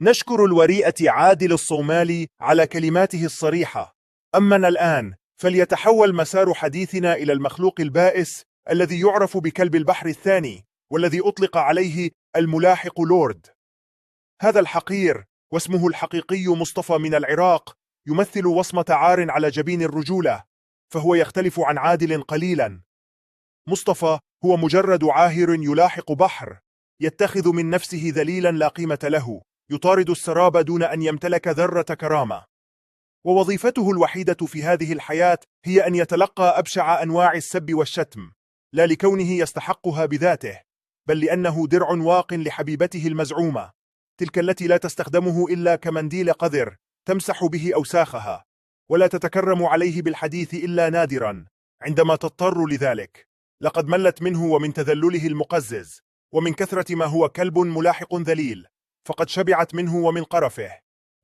نشكر الوريئة عادل الصومالي على كلماته الصريحة. أما الآن فليتحول مسار حديثنا إلى المخلوق البائس الذي يعرف بكلب البحر الثاني، والذي أطلق عليه الملاحق لورد. هذا الحقير واسمه الحقيقي مصطفى من العراق يمثل وصمة عار على جبين الرجولة، فهو يختلف عن عادل قليلا. مصطفى هو مجرد عاهر يلاحق بحر، يتخذ من نفسه ذليلا لا قيمة له، يطارد السراب دون أن يمتلك ذرة كرامة، ووظيفته الوحيدة في هذه الحياة هي أن يتلقى أبشع أنواع السب والشتم، لا لكونه يستحقها بذاته، بل لأنه درع واق لحبيبته المزعومة، تلك التي لا تستخدمه إلا كمنديل قذر تمسح به أوساخها، ولا تتكرم عليه بالحديث إلا نادرا عندما تضطر لذلك. لقد ملت منه ومن تذلله المقزز، ومن كثرة ما هو كلب ملاحق ذليل، فقد شبعت منه ومن قرفه،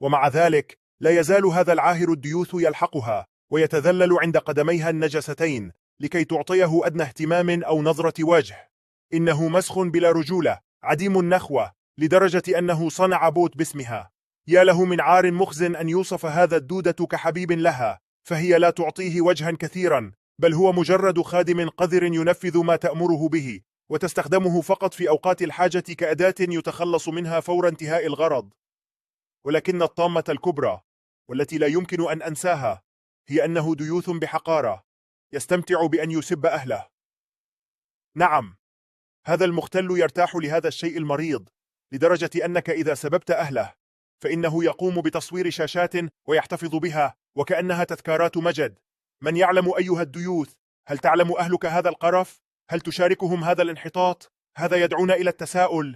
ومع ذلك لا يزال هذا العاهر الديوث يلحقها ويتذلل عند قدميها النجستين لكي تعطيه أدنى اهتمام أو نظرة وجه. إنه مسخ بلا رجولة، عديم النخوة، لدرجة أنه صنع بوت باسمها. يا له من عار مخز أن يوصف هذا الدودة كحبيب لها، فهي لا تعطيه وجها كثيرا، بل هو مجرد خادم قذر ينفذ ما تأمره به، وتستخدمه فقط في أوقات الحاجة كأداة يتخلص منها فور انتهاء الغرض. ولكن الطامة الكبرى والتي لا يمكن أن أنساها هي أنه ديوث بحقارة، يستمتع بأن يسب أهله. نعم، هذا المختل يرتاح لهذا الشيء المريض، لدرجة أنك إذا سببت أهله فإنه يقوم بتصوير شاشات ويحتفظ بها وكأنها تذكارات مجد. من يعلم أيها الديوث، هل تعلم أهلك هذا القرف؟ هل تشاركهم هذا الانحطاط؟ هذا يدعونا إلى التساؤل: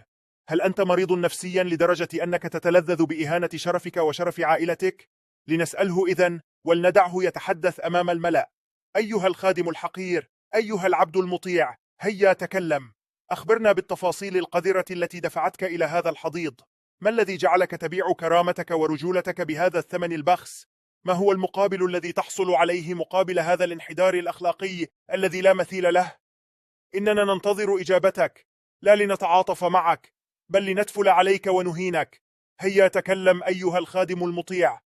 هل أنت مريض نفسيا لدرجة أنك تتلذذ بإهانة شرفك وشرف عائلتك؟ لنسأله إذن، ولندعه يتحدث أمام الملأ. أيها الخادم الحقير، أيها العبد المطيع، هيا تكلم، أخبرنا بالتفاصيل القذرة التي دفعتك إلى هذا الحضيض. ما الذي جعلك تبيع كرامتك ورجولتك بهذا الثمن البخس؟ ما هو المقابل الذي تحصل عليه مقابل هذا الانحدار الأخلاقي الذي لا مثيل له؟ إننا ننتظر إجابتك، لا لنتعاطف معك، بل لندفل عليك ونهينك. هيا تكلم أيها الخادم المطيع.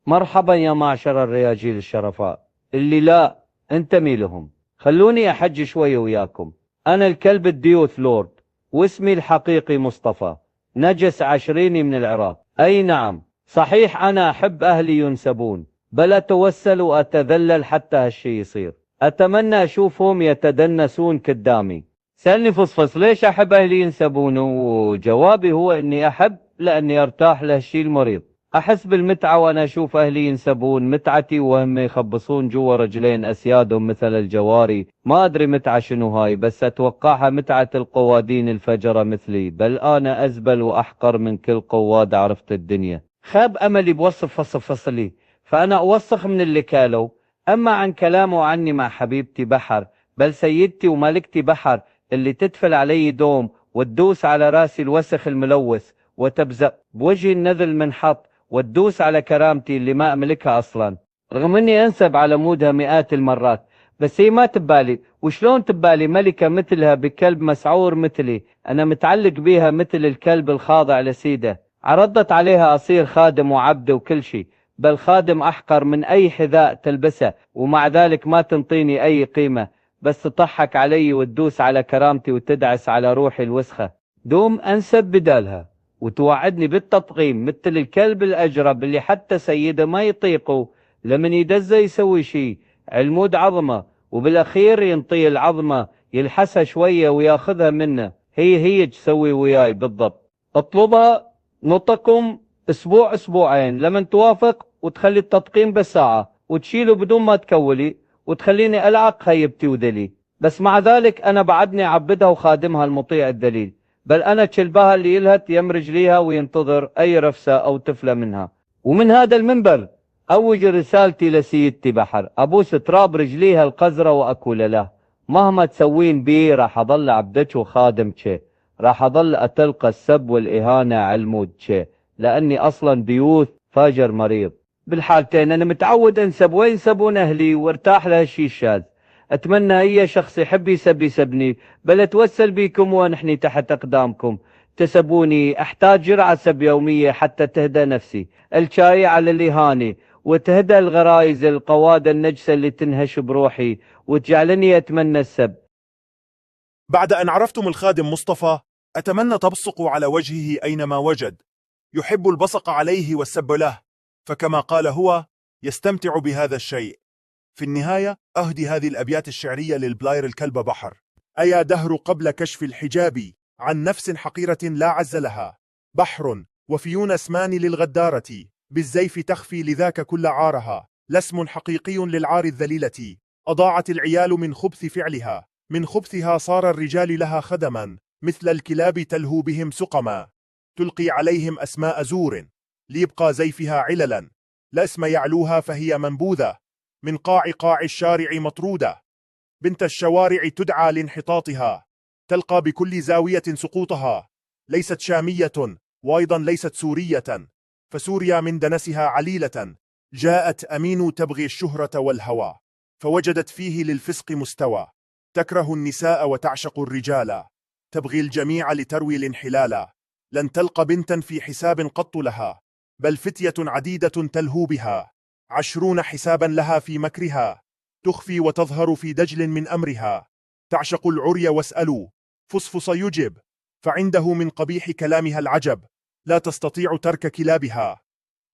مرحبا يا معشر الرياجيل الشرفاء اللي لا انتمي لهم. خلوني أحج شوي وياكم. أنا الكلب الديوث لورد، واسمي الحقيقي مصطفى، نجس عشريني من العراق. أي نعم، صحيح أنا أحب أهلي ينسبون، بل أتوسل وأتذلل حتى هالشي يصير. أتمنى أشوفهم يتدنسون قدامي. سألني فصفص ليش أحب أهلي ينسبون، وجوابي هو أني أحب لأني أرتاح لهالشي المريض. أحس بالمتعة وأنا أشوف أهلي ينسبون، متعتي وهم يخبصون جوا رجلين أسيادهم مثل الجواري. ما أدري متعة شنو هاي، بس أتوقعها متعة القوادين الفجرة مثلي، بل أنا أزبل وأحقر من كل قواد عرفت الدنيا. خاب أملي بوصف فصلي، فأنا أوسخ من اللي كالوا. أما عن كلامه عني مع حبيبتي بحر، بل سيدتي وملكتي بحر اللي تدفل علي دوم وتدوس على راسي الوسخ الملوث وتبزق بوجهي النذل المنحط وتدوس على كرامتي اللي ما أملكها أصلا، رغم أني أنسب على مودها مئات المرات. بس هي ما تبالي، وشلون تبالي ملكة مثلها بكلب مسعور مثلي؟ أنا متعلق بيها مثل الكلب الخاضع لسيده. عرضت عليها أصير خادم وعبد وكل شيء، بل خادم أحقر من أي حذاء تلبسه، ومع ذلك ما تنطيني أي قيمة، بس تضحك علي وتدوس على كرامتي وتدعس على روحي الوسخة. دوم أنسب بدالها وتوعدني بالتطغيم مثل الكلب الأجرب اللي حتى سيده ما يطيقه، لمن يدزه يسوي شيء علمود عظمة، وبالأخير ينطي العظمة يلحسها شوية وياخذها منه. هي تسوي وياي بالضبط. اطلبها نطقكم أسبوع أسبوعين، لمن توافق وتخلي التطقيم بالساعة وتشيله بدون ما تكولي وتخليني ألعق خيبتي وذلي. بس مع ذلك أنا بعدني عبدها وخادمها المطيع الذليل، بل أنا تشلبها اللي يلهت يم رجليها وينتظر أي رفسة أو تفلة منها. ومن هذا المنبر أوج رسالتي لسيدتي بحر، أبوس تراب رجليها القذرة وأكل له. مهما تسوين بي راح أظل عبدك وخادمك، راح أظل أتلقى السب والإهانة علمود، لأني أصلا ديوث فاجر مريض. بالحالتين أنا متعود أنسب وينسبون أهلي وارتاح لهالشي الشاذ. أتمنى أي شخص يحب يسبني، بل أتوسل بيكم ونحني تحت أقدامكم تسبوني، أحتاج جرعة سب يومية حتى تهدى نفسي، الشاي على الإهانة، وتهدى الغرايز القوادة النجسة اللي تنهش بروحي وتجعلني أتمنى السب. بعد أن عرفتم الخادم مصطفى، أتمنى تبصقوا على وجهه أينما وجد. يحب البصق عليه والسب له، فكما قال هو يستمتع بهذا الشيء. في النهاية أهدي هذه الأبيات الشعرية للبلاير الكلب بحر. أيا دهر قبل كشف الحجاب عن نفس حقيرة لا عز لها، بحر وفيون اسمان للغدارة، بالزيف تخفي لذاك كل عارها، لاسم حقيقي للعار الذليلة، أضاعت العيال من خبث فعلها، من خبثها صار الرجال لها خدما، مثل الكلاب تلهو بهم سقما، تلقي عليهم أسماء زور، ليبقى زيفها عللا، لا اسم يعلوها فهي منبوذة، من قاع قاع الشارع مطرودة، بنت الشوارع تدعى لانحطاطها، تلقى بكل زاوية سقوطها، ليست شامية وأيضا ليست سورية، فسوريا من دنسها عليلة، جاءت أمين تبغي الشهرة والهوى، فوجدت فيه للفسق مستوى، تكره النساء وتعشق الرجال، تبغي الجميع لتروي الانحلال، لن تلقى بنتا في حساب قط لها، بل فتية عديدة تلهو بها، 20 حسابا لها في مكرها، تخفي وتظهر في دجل من أمرها، تعشق العري واسألوا، فصفص يجب، فعنده من قبيح كلامها العجب، لا تستطيع ترك كلابها،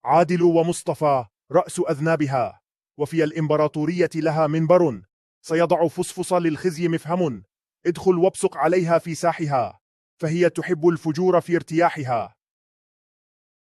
عادل ومصطفى رأس أذنابها، وفي الإمبراطورية لها منبر، سيضع فصفص للخزي مفهم، ادخل وابصق عليها في ساحها، فهي تحب الفجور في ارتياحها،